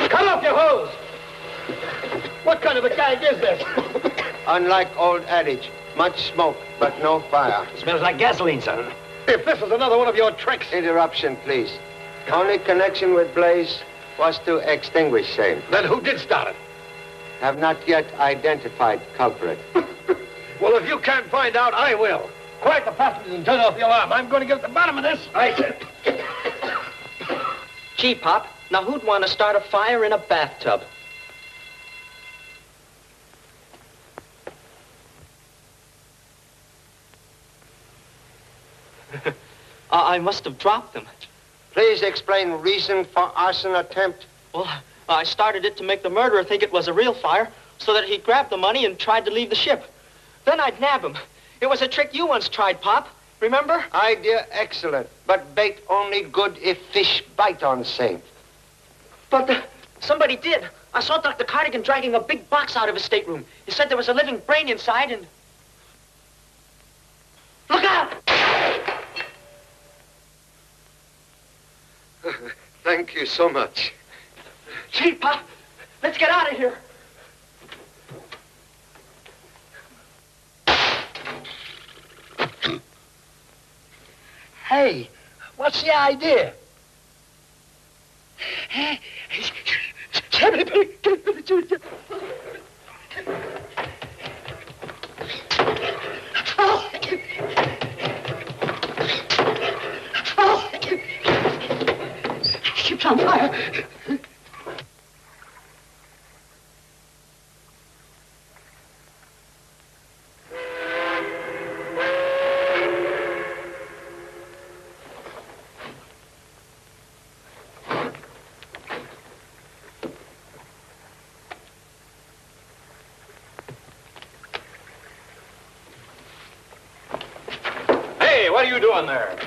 Cut off your hose. What kind of a gag is this? Unlike old adage, much smoke, but no fire. Smells like gasoline, sir. If this is another one of your tricks... Interruption, please. Only connection with blaze was to extinguish same. Then who did start it? Have not yet identified culprit. Well, if you can't find out, I will. Quiet the passengers and turn off the alarm. I'm going to get at the bottom of this. Right, sir. Gee, Pop, now who'd want to start a fire in a bathtub? I must have dropped them. Please explain reason for arson attempt. Well, I started it to make the murderer think it was a real fire so that he'd grab the money and tried to leave the ship. Then I'd nab him. It was a trick you once tried, Pop. Remember? Idea excellent, but bait only good if fish bite on same. But somebody did. I saw Dr. Cardigan dragging a big box out of his stateroom. He said there was a living brain inside and... Look out! Thank you so much. Gee, Pop, let's get out of here. Hey, what's the idea? Ship's on fire. Hey, what are you doing there?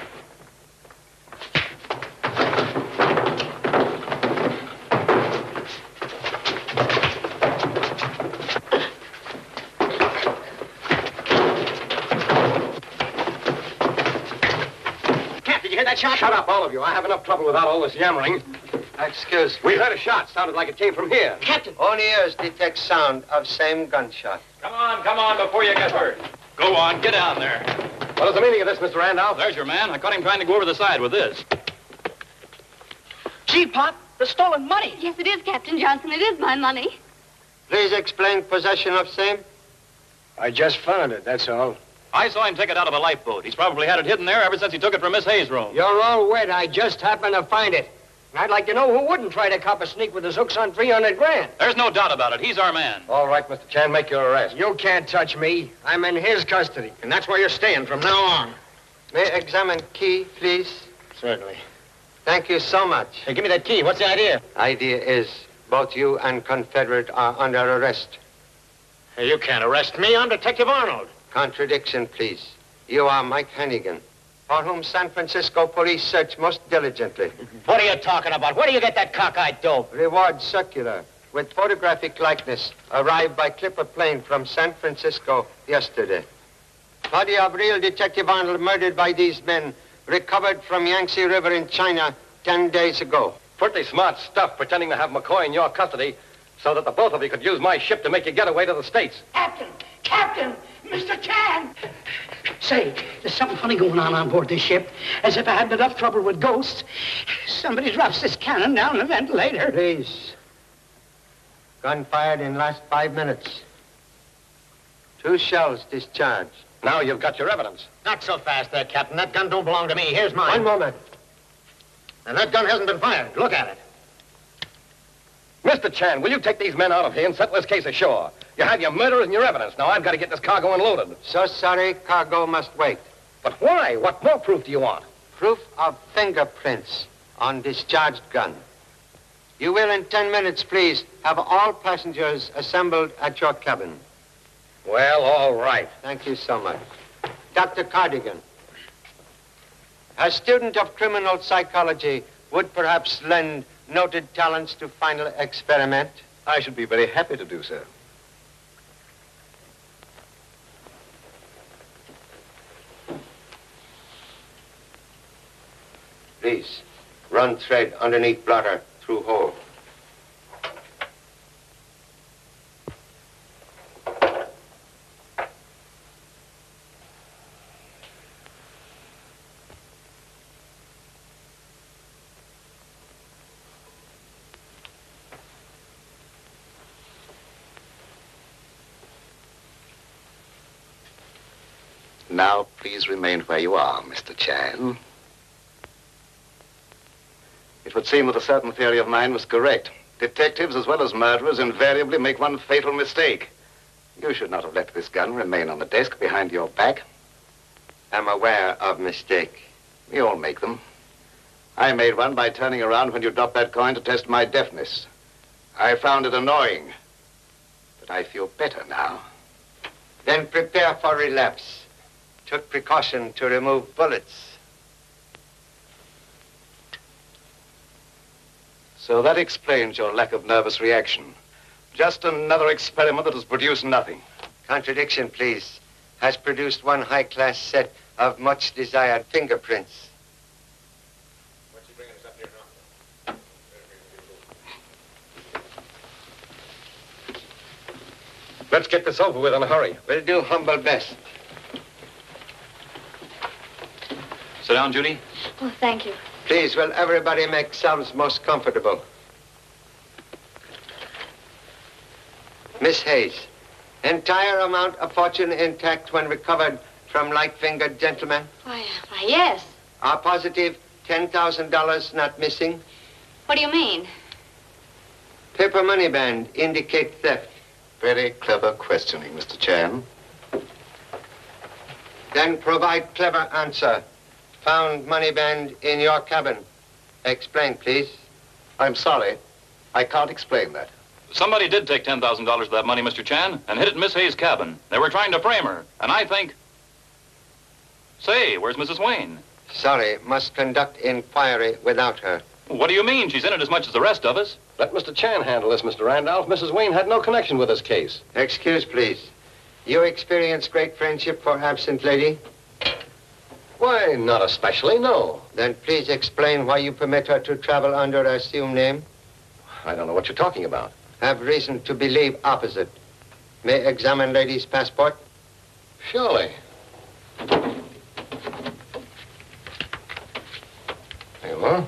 Did you hear that shot? Shut up, all of you. I have enough trouble without all this yammering. Excuse me. We heard a shot. Sounded like it came from here. Captain! Only ears detect sound of same gunshot. Come on, before you get hurt. Go on, get down there. What is the meaning of this, Mr. Randolph? There's your man. I caught him trying to go over the side with this. Gee, Pop, the stolen money. Yes, it is, Captain Johnson. It is my money. Please explain possession of same. I just found it, that's all. I saw him take it out of a lifeboat. He's probably had it hidden there ever since he took it from Miss Hayes' room. You're all wet. I just happened to find it. And I'd like to know who wouldn't try to cop a sneak with his hooks on 300 grand. There's no doubt about it. He's our man. All right, Mr. Chan, make your arrest. You can't touch me. I'm in his custody. And that's where you're staying from now on. May I examine key, please? Certainly. Thank you so much. Hey, give me that key. What's the idea? Idea is both you and Confederate are under arrest. Hey, you can't arrest me. I'm Detective Arnold. Contradiction, please. You are Mike Hannigan, for whom San Francisco police search most diligently. What are you talking about? Where do you get that cockeyed dope? Reward circular with photographic likeness arrived by clipper plane from San Francisco yesterday. Body of real Detective Arnold murdered by these men recovered from Yangtze River in China 10 days ago. Pretty smart stuff, pretending to have McCoy in your custody so that the both of you could use my ship to make you get away to the States. Captain! Mr. Chan! Say, there's something funny going on board this ship. As if I hadn't enough trouble with ghosts. Somebody drops this cannon down the ventilator. Please. Gun fired in last 5 minutes. 2 shells discharged. Now you've got your evidence. Not so fast there, Captain. That gun don't belong to me. Here's mine. One moment. And that gun hasn't been fired. Look at it. Mr. Chan, will you take these men out of here and settle this case ashore? You have your murderers and your evidence. Now I've got to get this cargo unloaded. So sorry, cargo must wait. But why? What more proof do you want? Proof of fingerprints on discharged gun. You will in 10 minutes, please, have all passengers assembled at your cabin. Well, all right. Thank you so much. Dr. Cardigan, a student of criminal psychology would perhaps lend noted talents to final experiment. I should be very happy to do so. Please, run thread underneath blotter through hole. Now, please remain where you are, Mr. Chan. It would seem that a certain theory of mine was correct. Detectives, as well as murderers, invariably make one fatal mistake. You should not have let this gun remain on the desk behind your back. I'm aware of mistake. We all make them. I made one by turning around when you dropped that coin to test my deafness. I found it annoying, but I feel better now. Then prepare for relapse. Took precaution to remove bullets. So that explains your lack of nervous reaction. Just another experiment that has produced nothing. Contradiction, please. Has produced one high-class set of much-desired fingerprints. What's he bringing us up here now? Let's get this over with in a hurry. We'll do humble best. Sit down, Judy. Oh, thank you. Please, will everybody make themselves most comfortable? Miss Hayes, entire amount of fortune intact when recovered from light-fingered gentlemen? Why, yes. Are positive $10,000 not missing? What do you mean? Paper money band indicate theft. Very clever questioning, Mr. Chan. Then provide clever answer. Found money band in your cabin. Explain, please. I'm sorry. I can't explain that. Somebody did take $10,000 of that money, Mr. Chan, and hid it in Miss Hayes' cabin. They were trying to frame her, and I think... Say, where's Mrs. Wayne? Sorry, must conduct inquiry without her. What do you mean? She's in it as much as the rest of us. Let Mr. Chan handle this, Mr. Randolph. Mrs. Wayne had no connection with this case. Excuse, please. You experience great friendship for absent lady? Why, not especially, no. Then please explain why you permit her to travel under an assumed name. I don't know what you're talking about. Have reason to believe opposite. May examine lady's passport? Surely. There you are.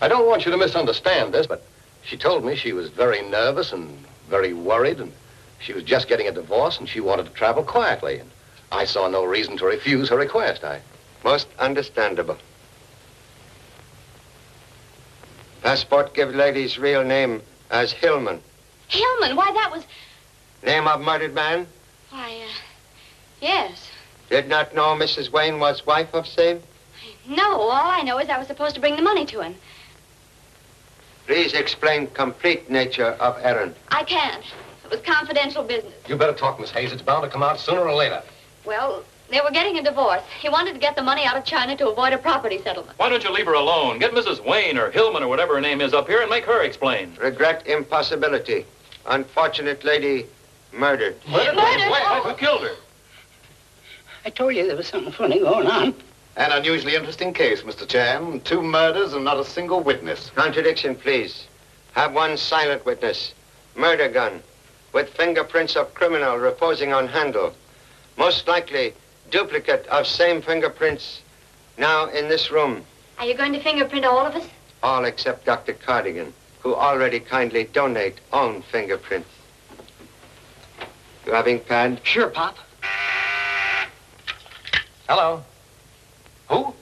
I don't want you to misunderstand this, but she told me she was very nervous and very worried, and she was just getting a divorce, and she wanted to travel quietly. And I saw no reason to refuse her request. Most understandable. Passport give lady's real name as Hillman. Hillman? Why, that was... Name of murdered man? Why, yes. Did not know Mrs. Wayne was wife of same? No, all I know is I was supposed to bring the money to him. Please explain complete nature of errand. I can't. It was confidential business. You better talk, Miss Hayes. It's bound to come out sooner or later. Well, they were getting a divorce. He wanted to get the money out of China to avoid a property settlement. Why don't you leave her alone? Get Mrs. Wayne or Hillman or whatever her name is up here and make her explain. Regret impossibility. Unfortunate lady murdered. Murdered? Who killed her? I told you there was something funny going on. An unusually interesting case, Mr. Chan. 2 murders and not a single witness. Contradiction, please. Have one silent witness. Murder gun with fingerprints of criminal reposing on handle. Most likely duplicate of same fingerprints now in this room. Are you going to fingerprint all of us? All except Dr. Cardigan, who already kindly donate own fingerprints. You having pad? Sure, Pop. Hello? Who?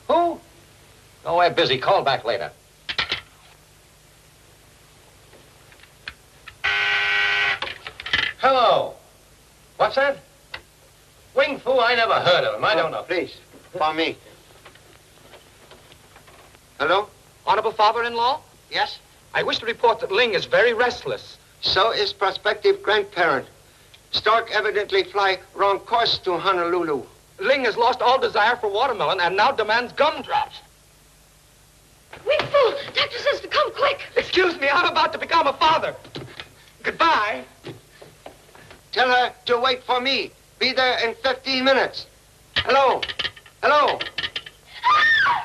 Who? Oh, we're busy. Call back later. Hello. What's that? Wing Fu? I never heard of him. I don't know. Please, for me. Hello? Honorable father-in-law? Yes? I wish to report that Ling is very restless. So is prospective grandparent. Stork evidently fly wrong course to Honolulu. Ling has lost all desire for watermelon and now demands gumdrops. Wing Fu! Doctor says to come quick. Excuse me, I'm about to become a father. Goodbye. Tell her to wait for me. Be there in 15 minutes. Hello? Hello?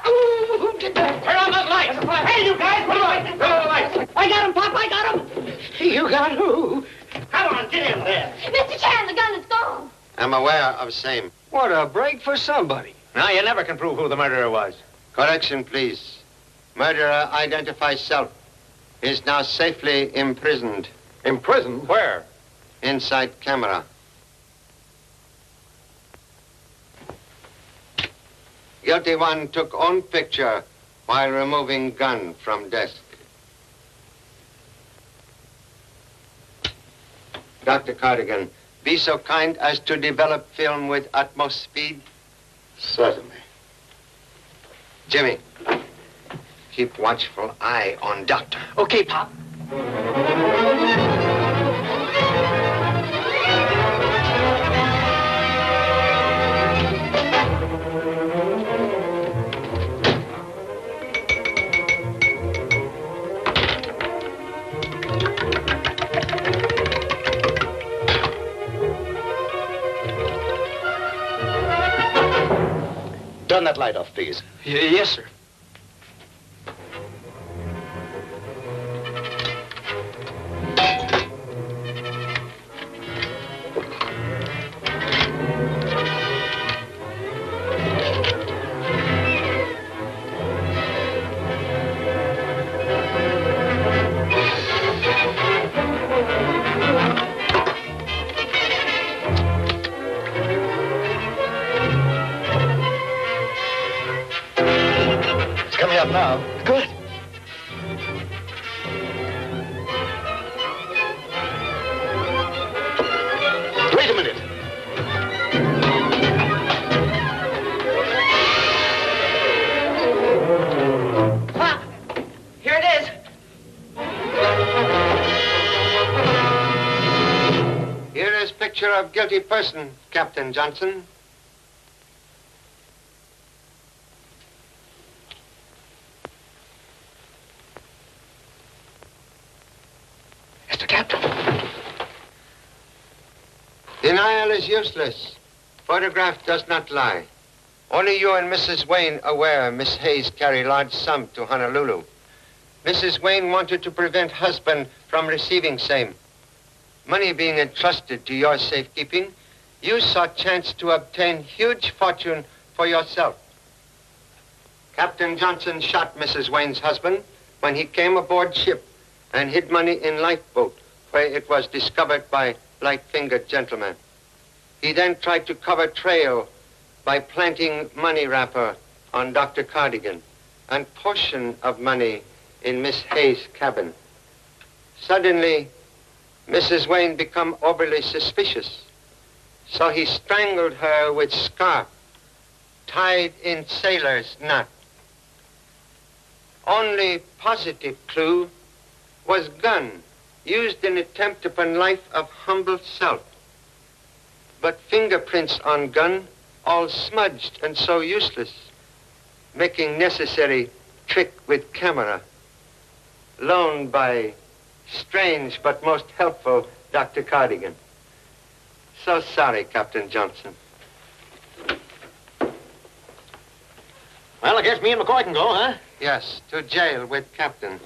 Who did that? Turn on those lights. Hey, you guys, put on the lights. I got him, Pop. I got him. You got who? Come on, get in there. Mr. Chan, the gun is gone. I'm aware of same. What a break for somebody. Now, you never can prove who the murderer was. Correction, please. Murderer identifies self. Is now safely imprisoned. Imprisoned? Where? Inside camera. Guilty one took own picture while removing gun from desk. Dr. Cardigan, be so kind as to develop film with utmost speed. Certainly. Jimmy, keep watchful eye on Doctor. Okay, Pop. Turn that light off, please. Yes, sir. Coming up now. Good. Wait a minute. Pop, here it is. Here is picture of guilty person, Captain Johnson. Mr. Captain. Denial is useless. Photograph does not lie. Only you and Mrs. Wayne aware Miss Hayes carry large sum to Honolulu. Mrs. Wayne wanted to prevent husband from receiving same. Money being entrusted to your safekeeping, you saw chance to obtain huge fortune for yourself. Captain Johnson shot Mrs. Wayne's husband when he came aboard ship and hid money in lifeboat, where it was discovered by light-fingered gentlemen. He then tried to cover trail by planting money wrapper on Dr. Cardigan and portion of money in Miss Hayes' cabin. Suddenly, Mrs. Wayne become overly suspicious, so he strangled her with scarf tied in sailor's knot. Only positive clue was gun used in attempt upon life of humble self. But fingerprints on gun all smudged and so useless, making necessary trick with camera, loaned by strange but most helpful Dr. Cardigan. So sorry, Captain Johnson. Well, I guess me and McCoy can go, huh? Yes, to jail with Captain.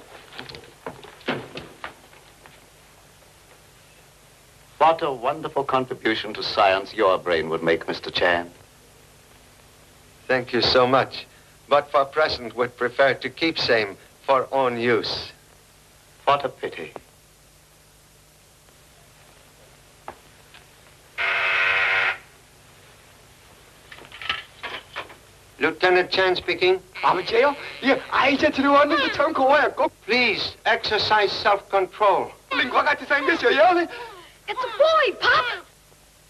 What a wonderful contribution to science your brain would make, Mr. Chan. Thank you so much, but for present would prefer to keep same for own use. What a pity. Lieutenant Chan speaking. I'm jail? Yeah, I just do under the term go. Please exercise self-control. It's a boy, Pop.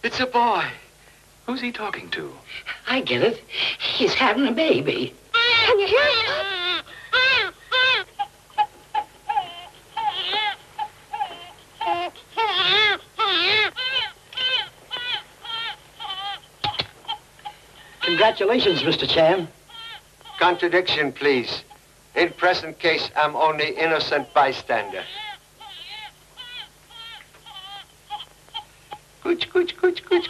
It's a boy. Who's he talking to? I get it. He's having a baby. Can you hear it? Congratulations, Mr. Chan. Contradiction, please. In present case, I'm only innocent bystander. Cooch, cooch, cooch, cooch,